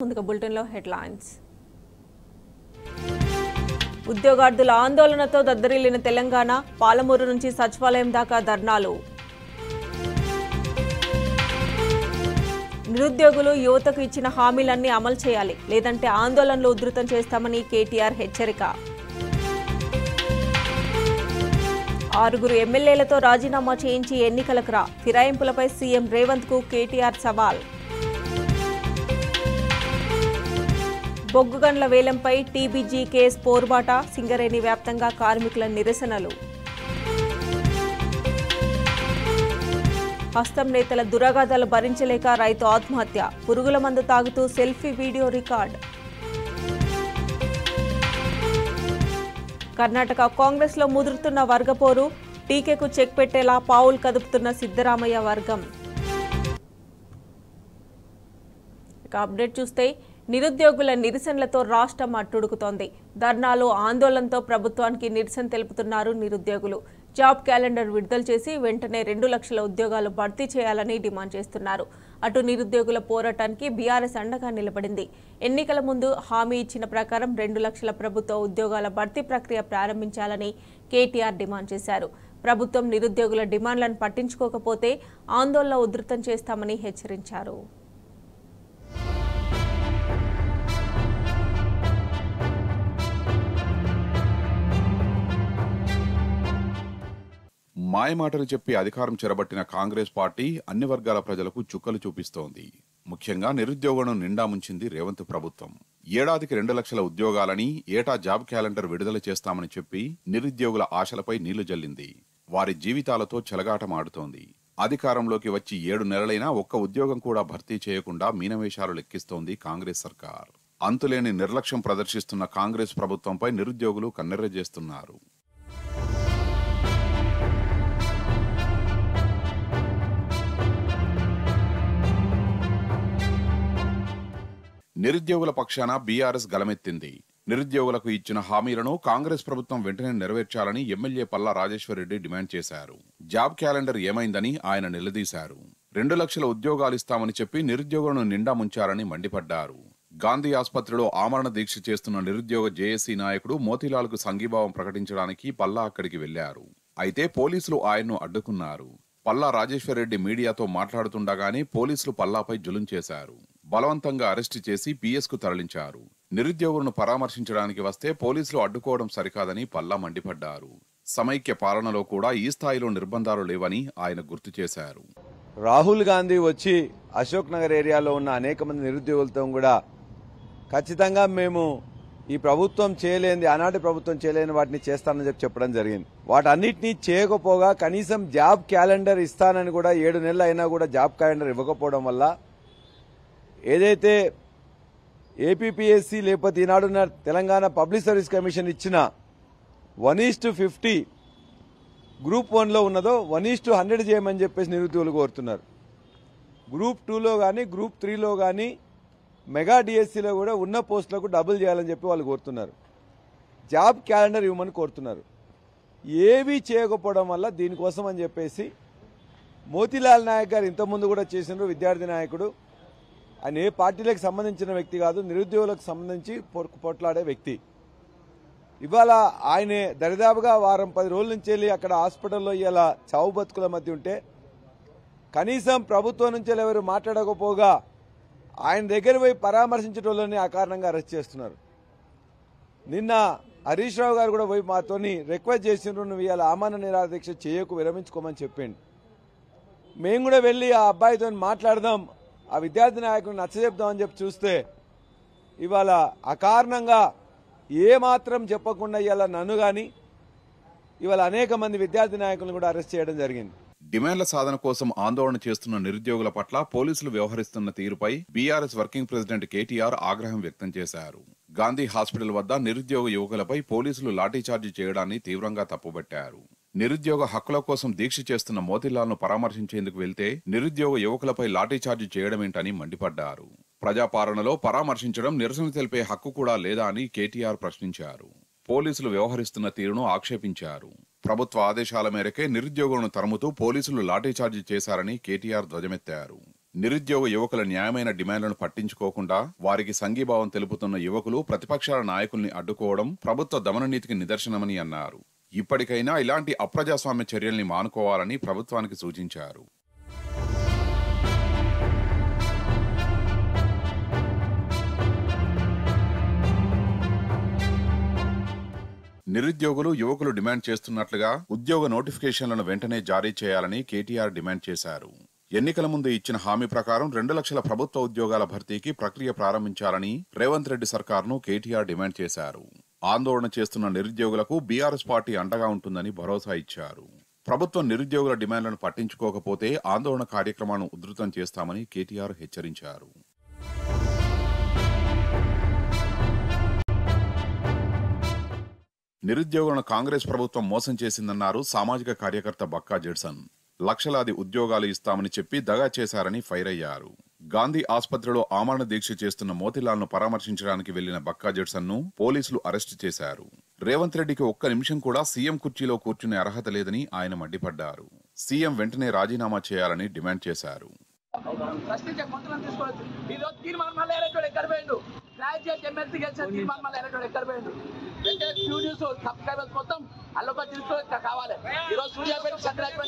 ముందుగా బులెటిన్లో హెడ్లైన్స్. ఉద్యోగార్థుల ఆందోళనతో దద్దరిల్లిన తెలంగాణ, పాలమూరు నుంచి సచివాలయం దాకా ధర్నాలు. నిరుద్యోగులు యువతకు ఇచ్చిన హామీలన్నీ అమలు చేయాలి, లేదంటే ఆందోళనలు ఉధృతం చేస్తామని కేటీఆర్ హెచ్చరిక. 6 ఎమ్మెల్యేలతో రాజీనామా చేయించి ఎన్నికలకు రా, ఫిరాయింపులపై సీఎం రేవంత్ కు కేటీఆర్ సవాల్. బొగ్గుగన్ల వేలంపై టీబీజీ కేసు పోరుబాట, సింగరేణి వ్యాప్తంగా కార్మికుల నిరసనలు. హస్తం నేతల దురాఘాతాలు భరించలేక రైతు ఆత్మహత్య, పురుగుల మందు తాగుతూ selfie video record. Karnataka Congress లో ముదురుతున్న వర్గపోరు, టీకేకు చెక్ పెట్టేలా పావులు కదుపుతున్న సిద్ధరామయ్య వర్గం. ఇక అప్డేట్ చూస్తే నిరుద్యోగుల నిరసనలతో రాష్ట్రం అట్టుడుకుతోంది. ధర్నాలు, ఆందోళనతో ప్రభుత్వానికి నిరసన తెలుపుతున్నారు నిరుద్యోగులు. జాబ్ క్యాలెండర్ విడుదల చేసి వెంటనే 2 లక్షల ఉద్యోగాలు భర్తీ చేయాలని డిమాండ్ చేస్తున్నారు. అటు నిరుద్యోగుల పోరాటానికి బీఆర్ఎస్ అండగా నిలబడింది. ఎన్నికల ముందు హామీ ఇచ్చిన ప్రకారం 2 లక్షల ప్రభుత్వ ఉద్యోగాల భర్తీ ప్రక్రియ ప్రారంభించాలని కేటీఆర్ డిమాండ్ చేశారు. ప్రభుత్వం నిరుద్యోగుల డిమాండ్లను పట్టించుకోకపోతే ఆందోళన ఉధృతం చేస్తామని హెచ్చరించారు. మాయమాటలు చెప్పి అధికారం చెరబట్టిన కాంగ్రెస్ పార్టీ అన్ని వర్గాల ప్రజలకు చుక్కలు చూపిస్తోంది. ముఖ్యంగా నిరుద్యోగులను నిండా ముంచింది రేవంత్ ప్రభుత్వం. ఏడాదికి 2 లక్షల ఉద్యోగాలని, ఏటా జాబ్ క్యాలెండర్ విడుదల చేస్తామని చెప్పి నిరుద్యోగుల ఆశలపై నీళ్లు జల్లింది. వారి జీవితాలతో చెలగాటమాడుతోంది. అధికారంలోకి వచ్చి 7 నెలలైనా ఒక్క ఉద్యోగం కూడా భర్తీ చేయకుండా మీనవేషాలు లెక్కిస్తోంది కాంగ్రెస్ సర్కార్. అంతులేని నిర్లక్ష్యం ప్రదర్శిస్తున్న కాంగ్రెస్ ప్రభుత్వంపై నిరుద్యోగులు కన్నెర్ర చేస్తున్నారు. నిరుద్యోగుల పక్షాన బీఆర్ఎస్ గలమెత్తింది. నిరుద్యోగులకు ఇచ్చిన హామీలను కాంగ్రెస్ ప్రభుత్వం వెంటనే నెరవేర్చాలని ఎమ్మెల్యే పల్లా రాజేశ్వరరెడ్డి డిమాండ్ చేశారు. జాబ్ క్యాలెండర్ ఏమైందని ఆయన నిలదీశారు. 2 లక్షల ఉద్యోగాలిస్తామని చెప్పి నిరుద్యోగులను నిండా ముంచారని మండిపడ్డారు. గాంధీ ఆసుపత్రిలో ఆమరణ దీక్ష చేస్తున్న నిరుద్యోగ జేఏసీ నాయకుడు మోతీలాల్కు సంఘీభావం ప్రకటించడానికి పల్లా అక్కడికి వెళ్లారు. అయితే పోలీసులు ఆయన్ను అడ్డుకున్నారు. పల్లా రాజేశ్వరరెడ్డి మీడియాతో మాట్లాడుతుండగానే పోలీసులు పల్లాపై జులుం చేశారు. బలవంతంగా అరెస్టు చేసి పీఎస్కు తరలించారు. నిరుద్యోగులను పరామర్శించడానికి వస్తే పోలీసులు అడ్డుకోవడం సరికాదని పల్లా మండిపడ్డారు. సమైక్య పాలనలో కూడా ఈ స్థాయిలో నిర్బంధాలు లేవని ఆయన గుర్తు చేశారు. రాహుల్ గాంధీ వచ్చి అశోక్ నగర్ ఏరియాలో ఉన్న అనేక మంది నిరుద్యోగులతో కూడా ఖచ్చితంగా మేము ఈ ప్రభుత్వం చేయలేని, ఆనాటి ప్రభుత్వం చేయలేని వాటిని చేస్తానని చెప్పడం జరిగింది. వాటన్నిటినీ చేయకపోగా కనీసం జాబ్ క్యాలెండర్ ఇస్తానని కూడా 7 నెలలు అయినా కూడా జాబ్ క్యాలెండర్ ఇవ్వకపోవడం వల్ల ఏదైతే ఏపీపీఎస్సీ లేకపోతే ఈనాడున్న తెలంగాణ పబ్లిక్ సర్వీస్ కమిషన్ ఇచ్చిన 1:50 గ్రూప్ 1లో ఉన్నదో 1:100 చేయమని చెప్పేసి నిరుద్యోగులు కోరుతున్నారు. గ్రూప్ 2లో కానీ గ్రూప్ 3లో కానీ మెగా డిఎస్సీలో కూడా ఉన్న పోస్టులకు డబుల్ చేయాలని చెప్పి వాళ్ళు కోరుతున్నారు. జాబ్ క్యాలెండర్ ఇవ్వమని కోరుతున్నారు. ఏవీ చేయకపోవడం వల్ల దీనికోసం అని చెప్పేసి మోతీలాల్ నాయక్ గారు ఇంతకుముందు కూడా చేసినారు. విద్యార్థి నాయకుడు, ఆయన ఏ పార్టీలకు సంబంధించిన వ్యక్తి కాదు, నిరుద్యోగులకు సంబంధించి పోట్లాడే వ్యక్తి. ఇవాళ ఆయన దరిదాపుగా 10 రోజుల నుంచి వెళ్ళి అక్కడ హాస్పిటల్లో ఇలా చావు బతుకుల మధ్య ఉంటే కనీసం ప్రభుత్వం నుంచి ఎవరు మాట్లాడకపోగా ఆయన దగ్గర పోయి పరామర్శించడంలోనే అకారణంగా అరెస్ట్ చేస్తున్నారు. నిన్న హరీష్ రావు గారు కూడా పోయి మాతోని రిక్వెస్ట్ చేసినారు, నువ్వు ఇవాళ ఆమరణ నిరాదీక్ష చేయకు, విరమించుకోమని చెప్పిండు. మేము కూడా వెళ్ళి ఆ అబ్బాయితో మాట్లాడదాం, ఆ విద్యార్థి నాయకుడిని నచ్చజెప్దామని చెప్పి చూస్తే ఇవాళ అకారణంగా ఏమాత్రం చెప్పకుండా ఇవాళ నన్ను కానీ ఇవాళ అనేక మంది విద్యార్థి నాయకులను కూడా అరెస్ట్ చేయడం జరిగింది. డిమాండ్ల సాధన కోసం ఆందోళన చేస్తున్న నిరుద్యోగుల పట్ల పోలీసులు వ్యవహరిస్తున్న తీరుపై బీఆర్ఎస్ వర్కింగ్ ప్రెసిడెంట్ కేటీఆర్ ఆగ్రహం వ్యక్తం చేశారు. గాంధీ హాస్పిటల్ వద్ద నిరుద్యోగ యువకులపై పోలీసులు లాఠీచార్జి చేయడాన్ని తీవ్రంగా తప్పుబట్టారు. నిరుద్యోగ హక్కుల కోసం దీక్ష చేస్తున్న మోతీలాల్ను పరామర్శించేందుకు వెళ్తే నిరుద్యోగ యువకులపై లాఠీచార్జి చేయడమేంటని మండిపడ్డారు. ప్రజాపాలనలో పరామర్శించడం, నిరసన తెలిపే హక్కు కూడా లేదా అని కేటీఆర్ ప్రశ్నించారు. పోలీసులు వ్యవహరిస్తున్న తీరును ఆక్షేపించారు. ప్రభుత్వ ఆదేశాల మేరకే నిరుద్యోగులను తరుముతూ పోలీసులు లాఠీచార్జి చేశారని కేటీఆర్ ధ్వజమెత్తారు. నిరుద్యోగ యువకుల న్యాయమైన డిమాండ్లను పట్టించుకోకుండా వారికి సంఘీభావం తెలుపుతున్న యువకులు ప్రతిపక్షాల నాయకుల్ని అడ్డుకోవడం ప్రభుత్వ దమననీతికి నిదర్శనమని అన్నారు. ఇప్పటికైనా ఇలాంటి అప్రజాస్వామ్య చర్యల్ని మానుకోవాలని ప్రభుత్వానికి సూచించారు. నిరుద్యోగులు యువకులు డిమాండ్ చేస్తున్నట్లుగా ఉద్యోగ నోటిఫికేషన్లను వెంటనే జారీ చేయాలని కేటీఆర్ డిమాండ్ చేశారు. ఎన్నికల ముందు ఇచ్చిన హామీ ప్రకారం 2 లక్షల ప్రభుత్వ ఉద్యోగాల భర్తీకి ప్రక్రియ ప్రారంభించాలని రేవంత్ రెడ్డి సర్కార్ను కేటీఆర్ డిమాండ్ చేశారు. ఆందోళన చేస్తున్న నిరుద్యోగులకు బీఆర్ఎస్ పార్టీ అండగా ఉంటుందని భరోసా ఇచ్చారు. ప్రభుత్వం నిరుద్యోగుల డిమాండ్లను పట్టించుకోకపోతే ఆందోళన కార్యక్రమాలను ఉధృతం చేస్తామని కేటీఆర్ హెచ్చరించారు. నిరుద్యోగులను కాంగ్రెస్ ప్రభుత్వం మోసం చేసిందన్నారు సామాజిక కార్యకర్త బక్కా జెడ్సన్. లక్షలాది ఉద్యోగాలు ఇస్తామని చెప్పి దగా చేశారని ఫైర్ అయ్యారు. గాంధీ ఆసుపత్రిలో ఆమరణ దీక్ష చేస్తున్న మోతీలాల్ను పరామర్శించడానికి వెళ్లిన బక్కా జెడ్సన్ ను పోలీసులు అరెస్టు చేశారు. రేవంత్ రెడ్డికి ఒక్క నిమిషం కూడా సీఎం కుర్చీలో కూర్చునే అర్హత లేదని ఆయన మండిపడ్డారు. సీఎం వెంటనే రాజీనామా చేయాలని డిమాండ్ చేశారు. అల్లొక తీసుకో కావాలి. ఈరోజు సూర్యాపేట చంద్రాపేట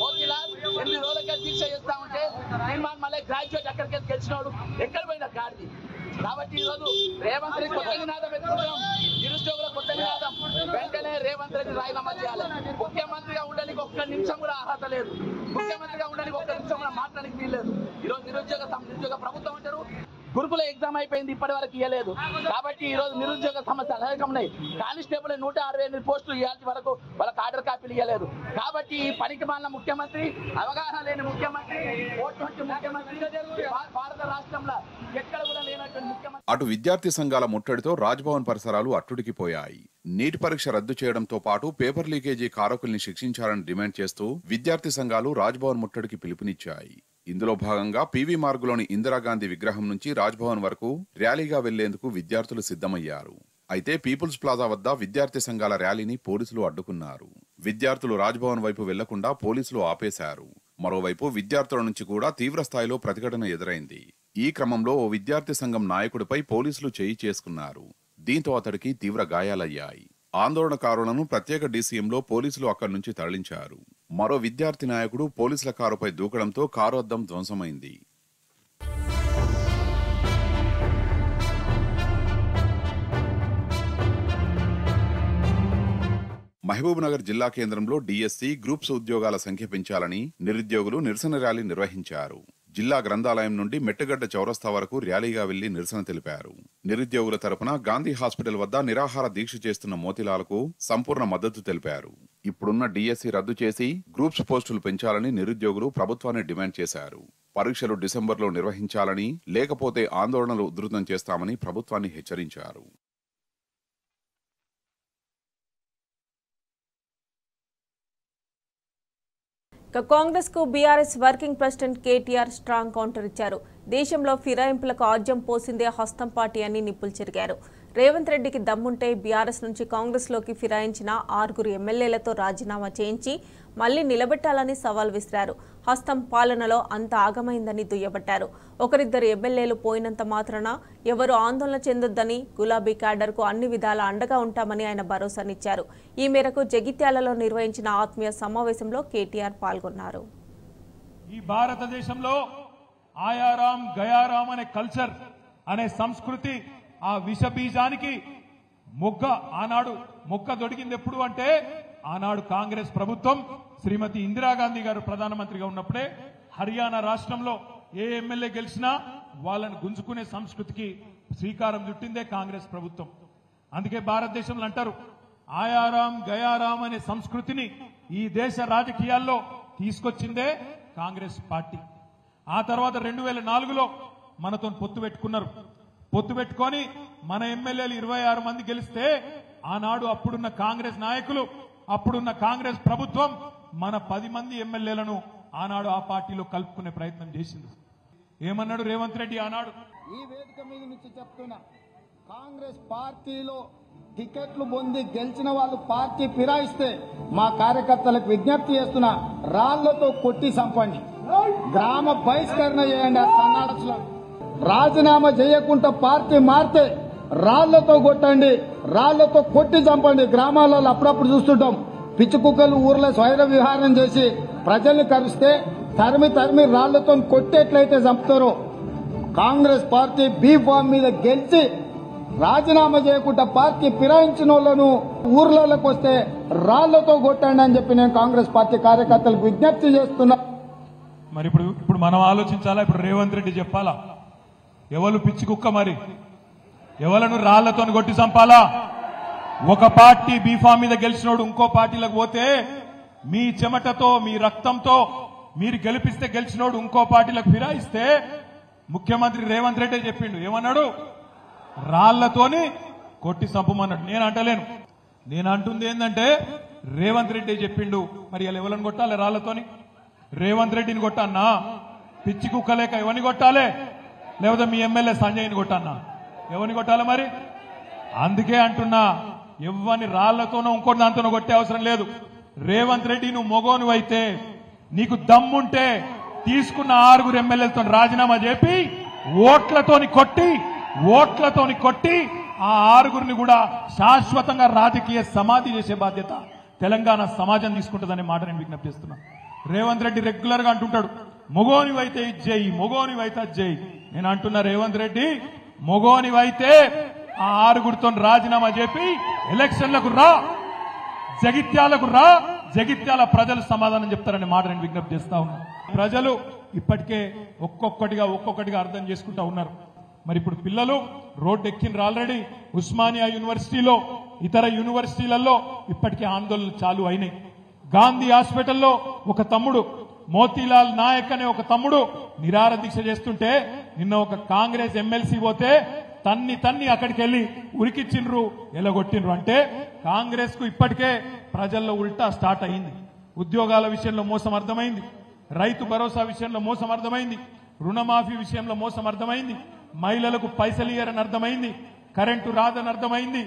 మోతీలాల్ 8 రోజులకే దీక్ష చేస్తా ఉంటే నిర్మాణ్ మళ్ళీ గ్రాడ్యుయేట్ అక్కడికి గెలిచినోడు ఎక్కడ పోయినా గాడిది. కాబట్టి ఈరోజు రేవంత్ రెడ్డి కొత్త నినాదం ఎత్తుకుంటున్నాం. నిరుద్యోగుల కొత్త నినాదం వెంటనే రేవంత్ రెడ్డి రాజీనామా చేయాలి. ముఖ్యమంత్రిగా ఉండడానికి ఒక్క నిమిషం కూడా అర్హత లేదు. ముఖ్యమంత్రిగా ఉండడానికి ఒక్క నిమిషం కూడా మాట్లాడడానికి వీల్లేదు. ఈరోజు నిరుద్యోగ ప్రభుత్వం అంటారు. గురుకుల ఎగ్జామ్ అయిపోయింది, ఇప్పటి వరకు ఇవ్వలేదు. కాబట్టి ఈ రోజు నిరుద్యోగ సమస్యలు అనేకం ఉన్నాయి. కానిస్టేబుల్ 168 పోస్టులు ఇవ్వాల్సి వరకు వాళ్ళకి ఆర్డర్ కాపీలు ఇవ్వలేదు. కాబట్టి ఈ పనికి మాలిన ముఖ్యమంత్రి, అవగాహన లేని ముఖ్యమంత్రి, భారత రాష్ట్రంలో ఎక్కడ కూడా లేనటువంటి ముఖ్యమంత్రి. అటు విద్యార్థి సంఘాల ముట్టడితో రాజ్భవన్ పరిసరాలు అట్టుడికిపోయాయి. నీటి పరీక్ష రద్దు చేయడంతో పాటు పేపర్ లీకేజీ కారకుల్ని శిక్షించాలని డిమాండ్ చేస్తూ విద్యార్థి సంఘాలు రాజ్భవన్ ముట్టడికి పిలుపునిచ్చాయి. ఇందులో భాగంగా పీవీ మార్గులోని ఇందిరాగాంధీ విగ్రహం నుంచి రాజ్భవన్ వరకు ర్యాలీగా వెళ్లేందుకు విద్యార్థులు సిద్ధమయ్యారు. అయితే పీపుల్స్ ప్లాజా వద్ద విద్యార్థి సంఘాల ర్యాలీని పోలీసులు అడ్డుకున్నారు. విద్యార్థులు రాజ్భవన్ వైపు వెళ్లకుండా పోలీసులు ఆపేశారు. మరోవైపు విద్యార్థుల నుంచి కూడా తీవ్ర స్థాయిలో ప్రతిఘటన ఎదురైంది. ఈ క్రమంలో ఓ విద్యార్థి సంఘం నాయకుడిపై పోలీసులు చేయి చేసుకున్నారు. దీంతో అతడికి తీవ్ర గాయాలయ్యాయి. ఆందోళనకారులను ప్రత్యేక డీసీఎంలో పోలీసులు అక్కడి నుంచి తరలించారు. మరో విద్యార్థి నాయకుడు పోలీసుల కారుపై దూకడంతో కారు అద్దం ధ్వంసమైంది. మహబూబ్నగర్ జిల్లా కేంద్రంలో డీఎస్సీ గ్రూప్స్ ఉద్యోగాల సంఖ్య పెంచాలని నిరుద్యోగులు నిరసన ర్యాలీ నిర్వహించారు. జిల్లా గ్రంథాలయం నుండి మెట్టుగడ్డ చౌరస్తా వరకు ర్యాలీగా వెళ్లి నిరసన తెలిపారు. నిరుద్యోగుల తరపున గాంధీ హాస్పిటల్ వద్ద నిరాహార దీక్ష చేస్తున్న మోతీలాల్కు సంపూర్ణ మద్దతు తెలిపారు. ఇప్పుడున్న డీఎస్సీ రద్దు చేసి గ్రూప్స్ పోస్టులు పెంచాలని నిరుద్యోగులు ప్రభుత్వాన్ని డిమాండ్ చేశారు. పరీక్షలు డిసెంబర్లో నిర్వహించాలని, లేకపోతే ఆందోళనలు ఉధృతం చేస్తామని ప్రభుత్వాన్ని హెచ్చరించారు. కాంగ్రెస్ కు BRS working president KTR strong counter ఇచ్చారు. దేశంలో ఫిరాయింపులకు ఆజ్యం పోసిందే హస్తం పార్టీ అని నిప్పులు చెరిగారు. రేవంత్ రెడ్డికి దమ్ముంటే బీఆర్ఎస్ నుంచి కాంగ్రెస్ లోకి ఫిరాయించిన 6 ఎమ్మెల్యేలతో రాజీనామా చేయించి మళ్లీ నిలబెట్టాలని సవాల్ విసిరారు. హస్తం పాలనలో అంత ఆగమైందని దుయ్యబట్టారు. ఒకరిద్దరు ఎమ్మెల్యేలు పోయినంత మాత్రాన ఎవరు ఆందోళన చెందొద్దని, గులాబీ క్యాడర్కు అన్ని విధాల అండగా ఉంటామని ఆయన భరోసానిచ్చారు. ఈ మేరకు జగిత్యాలలో నిర్వహించిన ఆత్మీయ సమావేశంలో కేటీఆర్ పాల్గొన్నారు. ఈ భారతదేశంలో ఆయారాం గయారాం అనే కల్చర్ అనే సంస్కృతి, ఆ విష బీజానికి ఆనాడు మొక్క దొడిగింది ఎప్పుడు అంటే ఆనాడు కాంగ్రెస్ ప్రభుత్వం శ్రీమతి ఇందిరాగాంధీ గారు ప్రధానమంత్రిగా ఉన్నప్పుడే హర్యానా రాష్ట్రంలో ఏ ఎమ్మెల్యే గెలిచినా వాళ్ళని గుంజుకునే సంస్కృతికి శ్రీకారం చుట్టిందే కాంగ్రెస్ ప్రభుత్వం. అందుకే భారతదేశంలో అంటారు, ఆయారాం గయారాం అనే సంస్కృతిని ఈ దేశ రాజకీయాల్లో తీసుకొచ్చిందే కాంగ్రెస్ పార్టీ. ఆ తర్వాత 2004లో మనతో పొత్తు పెట్టుకున్నారు. పొత్తు పెట్టుకొని మన ఎమ్మెల్యేలు 26 మంది గెలిస్తే ఆనాడు అప్పుడున్న కాంగ్రెస్ నాయకులు, అప్పుడున్న కాంగ్రెస్ ప్రభుత్వం మన 10 మంది ఎమ్మెల్యేలను ఆనాడు ఆ పార్టీలో కలుపుకునే ప్రయత్నం చేసింది. ఏమన్నాడు రేవంత్ రెడ్డి ఆనాడు? ఈ వేదిక మీద నుంచి చెప్తున్నా, కాంగ్రెస్ పార్టీలో టికెట్లు పొంది గెలిచిన వాళ్ళు పార్టీ ఫిరాయిస్తే మా కార్యకర్తలకు విజ్ఞప్తి చేస్తున్నా, రాళ్లతో కొట్టి చంపండి. గ్రామ బహిష్కరణ చేయండి. ఆ సన్నాడసులో రాజీనామా చేయకుండా పార్టీ మారితే రాళ్లతో కొట్టండి, రాళ్లతో కొట్టి చంపండి. గ్రామాలలో అప్పుడప్పుడు చూస్తుంటాం పిచ్చి కుక్కలు ఊర్లో స్వైర విహారం చేసి ప్రజల్ని కరిస్తే తరిమి రాళ్లతో కొట్టేట్లయితే చంపుతారో కాంగ్రెస్ పార్టీ బీ ఫామ్ మీద గెలిచి రాజీనామా చేయకుండా పార్టీ ఫిరాయించిన వాళ్ళను ఊర్లలోకి వస్తే రాళ్లతో కొట్టండి అని చెప్పి నేను కాంగ్రెస్ పార్టీ కార్యకర్తలకు విజ్ఞప్తి చేస్తున్నా. మరి ఇప్పుడు మనం ఆలోచించాలా? ఇప్పుడు రేవంత్ రెడ్డి చెప్పాలా ఎవరు పిచ్చి కుక్క? మరి ఎవలను రాళ్లతో కొట్టి చంపాలా? ఒక పార్టీ బీఫామ్ మీద గెలిచినోడు ఇంకో పార్టీలకు పోతే మీ చెమటతో మీ రక్తంతో మీరు గెలిపిస్తే గెలిచినోడు ఇంకో పార్టీలకు ఫిరాయిస్తే ముఖ్యమంత్రి రేవంత్ రెడ్డి చెప్పిండు, ఏమన్నాడు? రాళ్లతోని కొట్టి చంపమన్నాడు. నేను అంటలేను, నేను అంటుంది ఏంటంటే రేవంత్ రెడ్డి చెప్పిండు. మరి ఇలా ఎవరిని కొట్టాలి? రాళ్లతోని రేవంత్ రెడ్డిని కొట్టన్నా? పిచ్చి కుక్కలేక ఎవరిని కొట్టాలి? లేకపోతే మీ ఎమ్మెల్యే సంజయ్ని కొట్టన్నా? ఎవరిని కొట్టాలి మరి? అందుకే అంటున్నా, ఎవరిని రాళ్లతోనో ఇంకోటి దాంతోనో కొట్టే అవసరం లేదు. రేవంత్ రెడ్డి నువ్వు మొగోనువైతే, నీకు దమ్ముంటే తీసుకున్న 6 ఎమ్మెల్యేలతో రాజీనామా చేపి ఓట్లతోని కొట్టి ఆ 6 కూడా శాశ్వతంగా రాజకీయ సమాధి చేసే బాధ్యత తెలంగాణ సమాజం తీసుకుంటుందనే మాట నేను విజ్ఞప్తి చేస్తున్నా. రేవంత్ రెడ్డి రెగ్యులర్ గా అంటుంటాడు, మొగోనివైతే ఇది చేయి, మొగోనివైతే అది చేయి. నేను అంటున్నా, రేవంత్ రెడ్డి మొగోనివైతే ఆ 6 రాజీనామా చేపి ఎలక్షన్లకు రా, జగిత్యాలకు రా, జగిత్యాల ప్రజలు సమాధానం చెప్తారనే మాట నేను విజ్ఞప్తి చేస్తా ఉన్నా. ప్రజలు ఇప్పటికే ఒక్కొక్కటిగా అర్థం చేసుకుంటా ఉన్నారు. మరి ఇప్పుడు పిల్లలు రోడ్డు ఎక్కిన ఆల్రెడీ ఉస్మానియా యూనివర్సిటీలో, ఇతర యూనివర్సిటీలలో ఇప్పటికే ఆందోళనలు చాలు అయినాయి. గాంధీ హాస్పిటల్లో ఒక తమ్ముడు, మోతీలాల్ నాయక్ అనే ఒక తమ్ముడు నిరాహార దీక్ష చేస్తుంటే నిన్న ఒక కాంగ్రెస్ ఎమ్మెల్సీ పోతే తన్ని అక్కడికి వెళ్లి ఉరికిచ్చిండ్రు, ఎలగొట్టిండ్రు. అంటే కాంగ్రెస్ కు ఇప్పటికే ప్రజల్లో ఉల్టా స్టార్ట్ అయింది. ఉద్యోగాల విషయంలో మోసం అర్థమైంది, రైతు భరోసా విషయంలో మోసం అర్థమైంది, రుణమాఫీ విషయంలో మోసం అర్థమైంది, మహిళలకు పైసలు ఇయ్యరని అర్థమైంది, కరెంటు రాదని అర్థమైంది,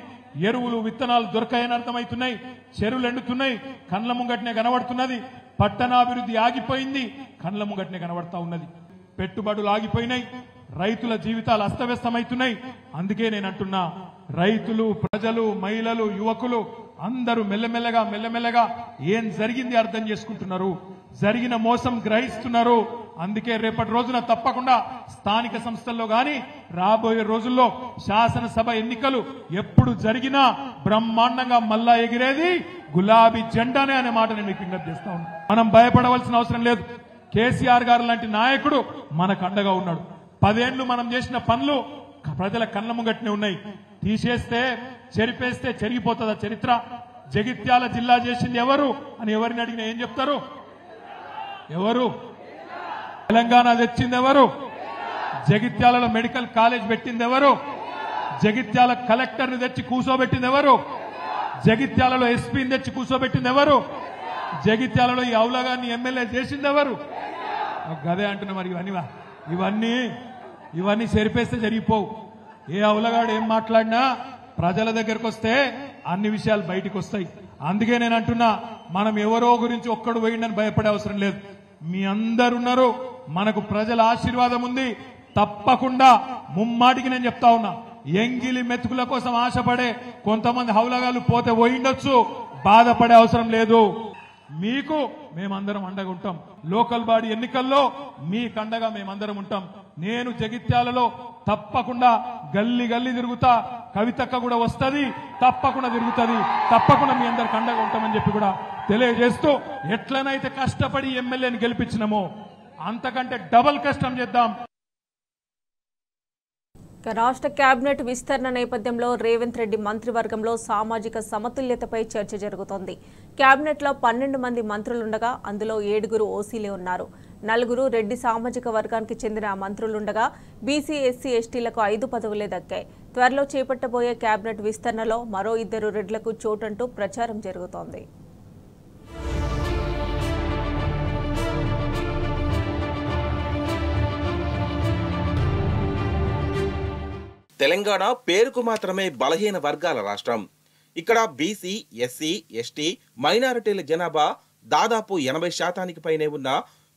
ఎరువులు విత్తనాలు దొరకాయని అర్థమవుతున్నాయి, చెరువులు ఎండుతున్నాయి, కండ్ల ముంగట్నే కనబడుతున్నది, పట్టణాభివృద్ధి ఆగిపోయింది, కండ్ల ముంగట్నే కనబడతా ఉన్నది, పెట్టుబడులు ఆగిపోయినాయి, రైతుల జీవితాలు అస్తవ్యస్తమవుతున్నాయి. అందుకే నేను అంటున్నా, రైతులు, ప్రజలు, మహిళలు, యువకులు అందరూ మెల్లమెల్లగా ఏం జరిగింది అర్థం చేసుకుంటున్నారు, జరిగిన మోసం గ్రహిస్తున్నారు. అందుకే రేపటి రోజున తప్పకుండా స్థానిక సంస్థల్లో గాని రాబోయే రోజుల్లో శాసనసభ ఎన్నికలు ఎప్పుడు జరిగినా బ్రహ్మాండంగా మల్లా ఎగిరేది గులాబీ జెండానే అనే మాట నేను మీకు విజ్ఞప్తి చేస్తా ఉన్నాను. మనం భయపడవలసిన అవసరం లేదు. కేసీఆర్ గారు లాంటి నాయకుడు మనకు అండగా ఉన్నాడు. 10 ఏళ్లు మనం చేసిన పనులు ప్రజల కళ్ళ ముంగట్నే ఉన్నాయి. తీసేస్తే, చెరిపేస్తే చెరిగిపోతుందా చరిత్ర? జగిత్యాల జిల్లా చేసింది ఎవరు అని ఎవరిని అడిగినా ఏం చెప్తారు? ఎవరు? తెలంగాణ తెచ్చింది ఎవరు? జగిత్యాలలో మెడికల్ కాలేజ్ పెట్టింది ఎవరు? జగిత్యాల కలెక్టర్ని తెచ్చి కూర్చోబెట్టింది ఎవరు? జగిత్యాలలో ఎస్పీని తెచ్చి కూర్చోబెట్టింది ఎవరు? జగిత్యాలలో ఈ అవులగాన్ని ఎమ్మెల్యే చేసింది ఎవరు? గదే అంటున్నా. మరి ఇవన్నీ చెరిపేస్తే జరిగిపోవు. ఏ అవులగాడు ఏం మాట్లాడినా ప్రజల దగ్గరకు వస్తే అన్ని విషయాలు బయటికి వస్తాయి. అందుకే నేను అంటున్నా, మనం ఎవరో గురించి ఒక్కడు పోయిండని భయపడే అవసరం లేదు. మీ అందరున్నారు, మనకు ప్రజల ఆశీర్వాదం ఉంది. తప్పకుండా ముమ్మాటికి నేను చెప్తా ఉన్నా, ఎంగిలి మెతుకుల కోసం ఆశపడే కొంతమంది హౌలగాళ్ళు పోతే పోయిండొచ్చు, బాధపడే అవసరం లేదు. మీకు మేమందరం అండగా ఉంటాం. లోకల్ బాడీ ఎన్నికల్లో మీ కండగా మేమందరం ఉంటాం. నేను జగిత్యాలలో తప్పకుండా గల్లీ తిరుగుతా, కవితక్క కూడా వస్తుంది, తప్పకుండా తిరుగుతుంది, తప్పకుండా మీ అందరికి అండగా ఉంటామని చెప్పి కూడా తెలియజేస్తూ, ఎట్లనైతే కష్టపడి ఎమ్మెల్యేని గెలిపించినామో అంతకంటే డబల్ కష్టం చేద్దాం. రాష్ట్ర కేబినెట్ విస్తరణ నేపథ్యంలో రేవంత్ రెడ్డి మంత్రివర్గంలో సామాజిక సమతుల్యతపై చర్చ జరుగుతోంది. కేబినెట్లో 12 మంది మంత్రులుండగా అందులో 7 ఓసీలే ఉన్నారు. 4 రెడ్డి సామాజిక వర్గానికి చెందిన మంత్రులుండగా బీసీ, ఎస్సీ, ఎస్టీలకు 5 పదవులే దక్కాయి. త్వరలో చేపట్టబోయే కేబినెట్ విస్తరణలో మరో 2 రెడ్లకు చోటంటూ ప్రచారం జరుగుతోంది. తెలంగాణ పేరుకు మాత్రమే బలహీన వర్గాల రాష్ట్రం. ఇక్కడ బీసీ, ఎస్సీ, ఎస్టీ, మైనారిటీల జనాభా దాదాపు 80% పైనే ఉన్న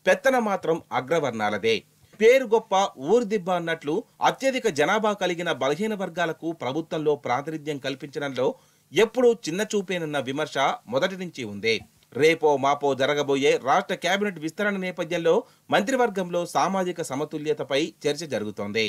పెత్తన మాత్రం అగ్రవర్ణాలదే. పేరు గొప్ప ఊరు దిబ్బ అన్నట్లు అత్యధిక జనాభా కలిగిన బలహీన వర్గాలకు ప్రభుత్వంలో ప్రాతినిధ్యం కల్పించడంలో ఎప్పుడూ చిన్న చూపేనన్న విమర్శ మొదటి నుంచి ఉంది. రేపో మాపో జరగబోయే రాష్ట్ర కేబినెట్ విస్తరణ నేపథ్యంలో మంత్రివర్గంలో సామాజిక సమతుల్యతపై చర్చ జరుగుతోంది.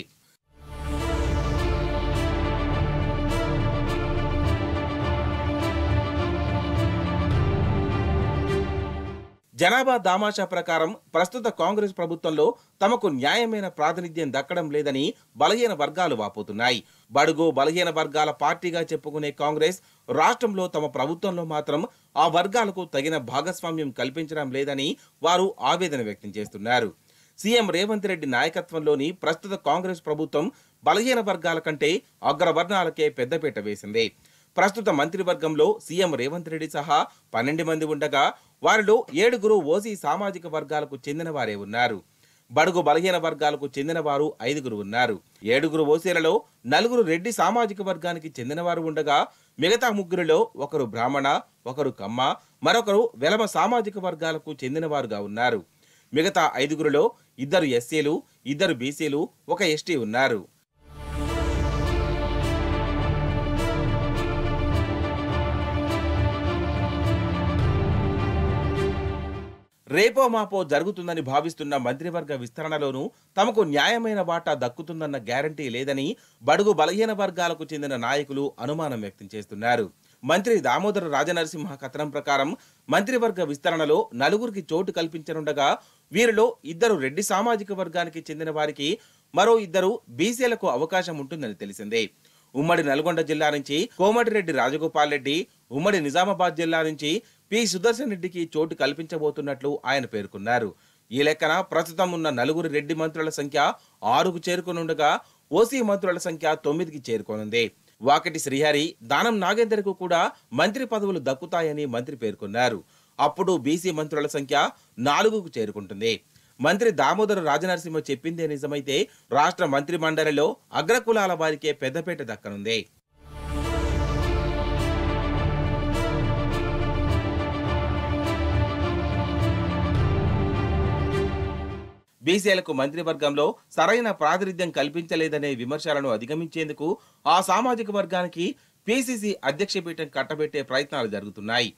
జనాభా దామాషా ప్రకారం ప్రస్తుత కాంగ్రెస్ ప్రభుత్వంలో తమకు న్యాయమైన ప్రాతినిధ్యం దక్కడం లేదని బలహీన వర్గాలు వాపోతున్నాయి. బడుగు బలహీన వర్గాల పార్టీగా చెప్పుకునే కాంగ్రెస్ రాష్ట్రంలో తమ ప్రభుత్వంలో మాత్రం ఆ వర్గాలకు తగిన భాగస్వామ్యం కల్పించడం లేదని వారు ఆవేదన వ్యక్తం చేస్తున్నారు. సీఎం రేవంత్ రెడ్డి నాయకత్వంలోని ప్రస్తుత కాంగ్రెస్ ప్రభుత్వం బలహీన వర్గాల కంటే అగ్రవర్ణాలకే పెద్దపీట వేసింది. ప్రస్తుత మంత్రివర్గంలో సీఎం రేవంత్ రెడ్డి సహా 12 మంది ఉండగా వారిలో 7 ఓసీ సామాజిక వర్గాలకు చెందిన వారే ఉన్నారు. బడుగు బలహీన వర్గాలకు చెందిన వారు 5 ఉన్నారు. 7 ఓసీలలో 4 రెడ్డి సామాజిక వర్గానికి చెందిన వారు ఉండగా మిగతా 3లో ఒకరు బ్రాహ్మణ, ఒకరు కమ్మ, మరొకరు వెలమ సామాజిక వర్గాలకు చెందిన వారుగా ఉన్నారు. మిగతా 5లో 2 ఎస్సీలు, 2 బీసీలు, 1 ఎస్టీ ఉన్నారు. రేపో మాపో జరుగుతుందని భావిస్తున్న మంత్రివర్గ విస్తరణలోనూ తమకు న్యాయమైన వాటా దక్కుతుందన్న గ్యారంటీ లేదని బడుగు బలహీన వర్గాలకు చెందిన నాయకులు అనుమానం వ్యక్తం చేస్తున్నారు. మంత్రి దామోదర రాజనరసింహ కథనం ప్రకారం మంత్రివర్గ విస్తరణలో 4 చోటు కల్పించనుండగా వీరిలో 2 రెడ్డి సామాజిక వర్గానికి చెందిన వారికి, మరో 2 బీసీలకు అవకాశం ఉంటుందని తెలిసిందే. ఉమ్మడి నల్గొండ జిల్లా నుంచి కోమటిరెడ్డి రాజగోపాల్ రెడ్డి, ఉమ్మడి నిజామాబాద్ జిల్లా నుంచి పి సుదర్శన్ రెడ్డికి చోటు కల్పించబోతున్నట్లు ఆయన పేర్కొన్నారు. ఈ లెక్కన ప్రస్తుతం ఉన్న 4 రెడ్డి మంత్రుల సంఖ్య 6కు చేరుకొనుండగా ఓసీ మంత్రుల సంఖ్య 9కి చేరుకోనుంది. వాకటి శ్రీహరి, దానం నాగేందర్కు కూడా మంత్రి పదవులు దక్కుతాయని మంత్రి పేర్కొన్నారు. అప్పుడు బీసీ మంత్రుల సంఖ్య 4కు చేరుకుంటుంది. మంత్రి దామోదర రాజనరసింహ చెప్పిందే నిజమైతే రాష్ట్ర మంత్రి మండలిలో అగ్రకులాల వారికే పెద్దపేట దక్కనుంది. బీసీలకు మంత్రివర్గంలో సరైన ప్రాతినిధ్యం కల్పించలేదనే విమర్శలను అధిగమించేందుకు ఆ సామాజిక వర్గానికి పీసీసీ అధ్యక్ష పీఠం కట్టబెట్టే ప్రయత్నాలు జరుగుతున్నాయి.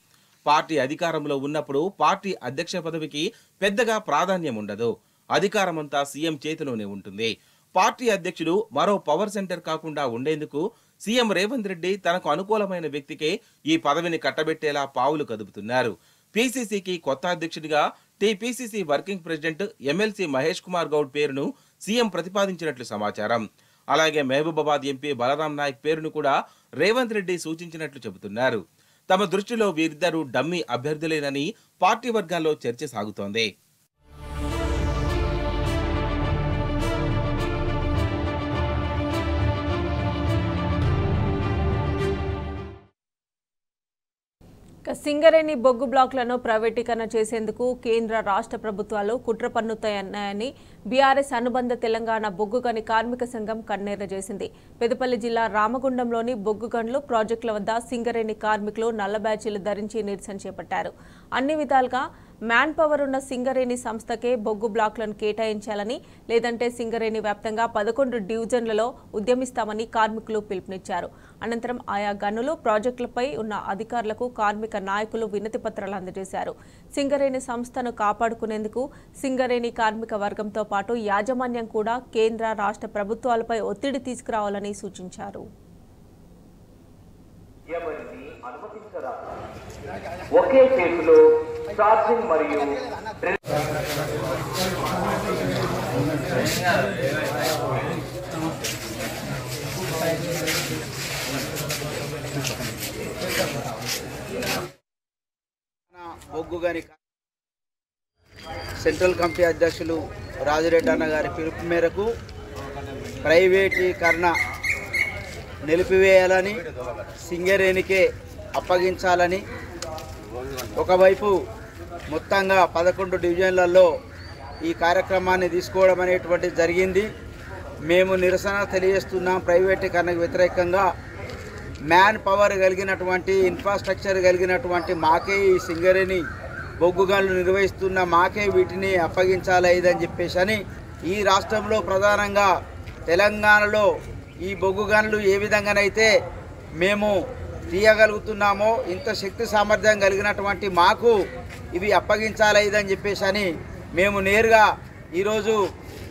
పార్టీ అధికారంలో ఉన్నప్పుడు పార్టీ అధ్యక్ష పదవికి పెద్దగా ప్రాధాన్యం ఉండదు. అధికారమంతా సీఎం చేతిలోనే ఉంటుంది. పార్టీ అధ్యక్షుడు మరో పవర్ సెంటర్ కాకుండా ఉండేందుకు సీఎం రేవంత్ రెడ్డి తనకు అనుకూలమైన వ్యక్తికే ఈ పదవిని కట్టబెట్టేలా పావులు కదుపుతున్నారు. పీసీసీకి కొత్త అధ్యక్షుడిగా TPCC working president MLC Mahesh Kumar Goud పేరును సీఎం ప్రతిపాదించినట్లు సమాచారం. అలాగే మహబూబాబాద్ ఎంపీ బలరాం నాయక్ పేరును కూడా రేవంత్ రెడ్డి సూచించినట్లు చెబుతున్నారు. తమ దృష్టిలో వీరిద్దరూ డమ్మీ అభ్యర్థులేనని పార్టీ వర్గాల్లో చర్చ సాగుతోంది. సింగరేణి బొగ్గు బ్లాక్లను ప్రైవేటీకరణ చేసేందుకు కేంద్ర రాష్ట్ర ప్రభుత్వాలు కుట్ర పన్నుతాయన్నాయని బీఆర్ఎస్ అనుబంధ తెలంగాణ బొగ్గు గని కార్మిక సంఘం కన్నెర్ర చేసింది. పెద్దపల్లి జిల్లా రామగుండంలోని బొగ్గు గనులు ప్రాజెక్టుల వద్ద సింగరేణి కార్మికులు నల్ల బ్యాచీలు ధరించి నిరసన చేపట్టారు. అన్ని విధాలుగా మ్యాన్ పవర్ ఉన్న సింగరేణి సంస్థకే బొగ్గు బ్లాక్లను కేటాయించాలని, లేదంటే సింగరేణి వ్యాప్తంగా 11 డివిజన్లలో ఉద్యమిస్తామని కార్మికులు పిలుపునిచ్చారు. అనంతరం ఆయా గనులు ప్రాజెక్టులపై ఉన్న అధికారులకు కార్మిక నాయకులు వినతి పత్రాలు అందజేశారు. సింగరేణి సంస్థను కాపాడుకునేందుకు సింగరేణి కార్మిక వర్గంతో పాటు యాజమాన్యం కూడా కేంద్ర రాష్ట్ర ప్రభుత్వాలపై ఒత్తిడి తీసుకురావాలని సూచించారు. ఒకే కేసులో ఛార్జింగ్ మరియు బొగ్గు గని సెంట్రల్ కమిటీ అధ్యక్షులు రాజిరెడ్డి అన్న గారి పిలుపు మేరకు ప్రైవేటీకరణ నిలిపివేయాలని, సింగరేణికే అప్పగించాలని, ఒకవైపు మొత్తంగా 11 డివిజన్లలో ఈ కార్యక్రమాన్ని తీసుకోవడం అనేటువంటిది జరిగింది. మేము నిరసన తెలియజేస్తున్నాం. ప్రైవేటీకరణకు వ్యతిరేకంగా మ్యాన్ పవర్ కలిగినటువంటి, ఇన్ఫ్రాస్ట్రక్చర్ కలిగినటువంటి మాకే ఈ సింగరేణి బొగ్గు గనులు నిర్వహిస్తున్న మాకే వీటిని అప్పగించాలి ఇదని చెప్పేసి అని ఈ రాష్ట్రంలో ప్రధానంగా తెలంగాణలో ఈ బొగ్గు గనులు ఏ విధంగానైతే మేము తీయగలుగుతున్నామో ఇంత శక్తి సామర్థ్యం కలిగినటువంటి మాకు ఇవి అప్పగించాలి ఇదని చెప్పేసి అని మేము నేరుగా ఈరోజు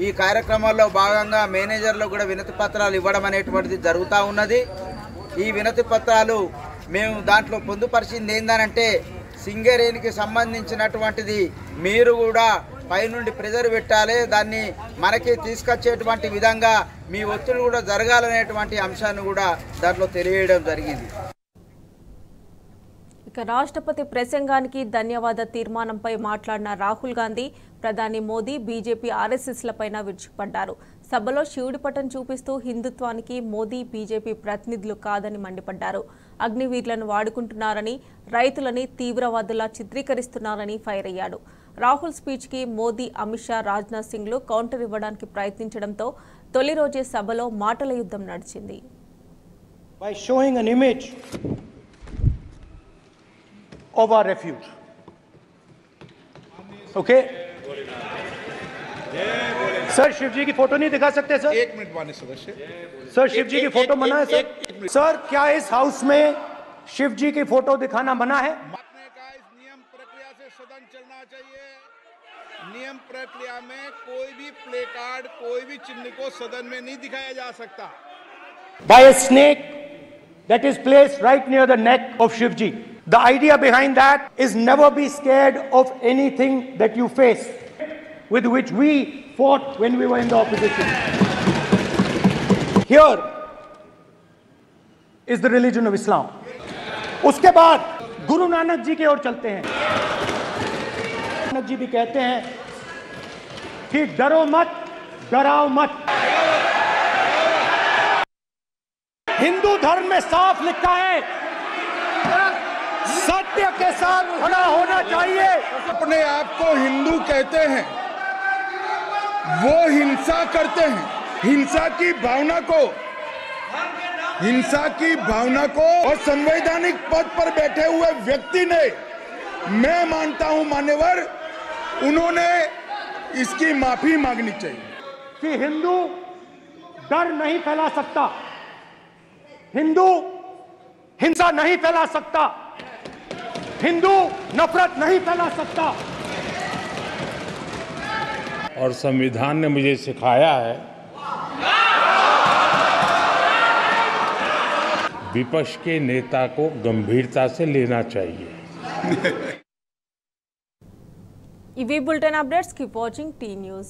ఈ కార్యక్రమాల్లో భాగంగా మేనేజర్లకు కూడా వినతి పత్రాలు ఇవ్వడం అనేటువంటిది జరుగుతూ ఉన్నది. ఈ వినతి పత్రాలు మేము దాంట్లో పొందుపరిచింది ఏందనంటే సింగరేణికి సంబంధించినటువంటిది మీరు కూడా పైనుండి ప్రెజర్ పెట్టాలి, దాన్ని మనకి తీసుకొచ్చేటువంటి విధంగా మీ ఒత్తిడి కూడా జరగాలనేటువంటి అంశాన్ని కూడా దాంట్లో తెలియజేయడం జరిగింది. ఇక రాష్ట్రపతి ప్రసంగానికి ధన్యవాద తీర్మానంపై మాట్లాడిన రాహుల్ గాంధీ ప్రధాని మోదీ బీజేపీ ఆర్ఎస్ఎస్లపైన విరుచుకుపడ్డారు. సభలో శివుడి పటం చూపిస్తూ హిందుత్వానికి మోదీ బీజేపీ ప్రతినిధులు కాదని మండిపడ్డారు. అగ్నివీరులను వాడుకుంటున్నారని, రైతులని తీవ్రవాదులా చిత్రీకరిస్తున్నారని ఫైర్ అయ్యాడు. రాహుల్ స్పీచ్కి మోదీ, అమిత్ షా, రాజ్నాథ్ సింగ్లు కౌంటర్ ఇవ్వడానికి ప్రయత్నించడంతో తొలి రోజే సభలో మాటల యుద్ధం నడిచింది. By showing an image of our refuge. Okay? Sir Shiv ji की फोटो नहीं दिखा सकते सर? एक मिनट माननीय सदस्य। सर शिव जी की फोटो मना है सर? सर क्या इस हाउस में शिव जी की फोटो दिखाना मना है? आपने कहा इस नियम प्रक्रिया से सदन चलना चाहिए। नियम प्रक्रिया में कोई भी प्ले कार्ड, कोई भी चिन्ह को सदन में नहीं दिखाया जा सकता। By a snake that is placed right near the neck of Shiv ji. The idea behind that is never be scared of anything that you face, with which we fought when we were in the opposition. Here is the religion of Islam. उसके बाद गुरु नानक जी की ओर चलते हैं. नानक जी भी कहते हैं कि डरो मत, डराओ मत. हिंदू धर्म में साफ लिखा है सत्य के साथ खड़ा होना चाहिए. अपने आप को हिंदू कहते हैं, वो हिंसा करते हैं. हिंसा की भावना को और संवैधानिक पद पर बैठे हुए व्यक्ति ने, मैं मानता हूं मान्यवर, उन्होंने इसकी माफी मांगनी चाहिए. कि हिंदू डर नहीं फैला सकता, हिंदू हिंसा नहीं फैला सकता, हिंदू नफरत नहीं फैला सकता. और संविधान ने मुझे सिखाया है विपक्ष के नेता को गंभीरता से लेना चाहिए. इवी bulletin updates keep watching T news.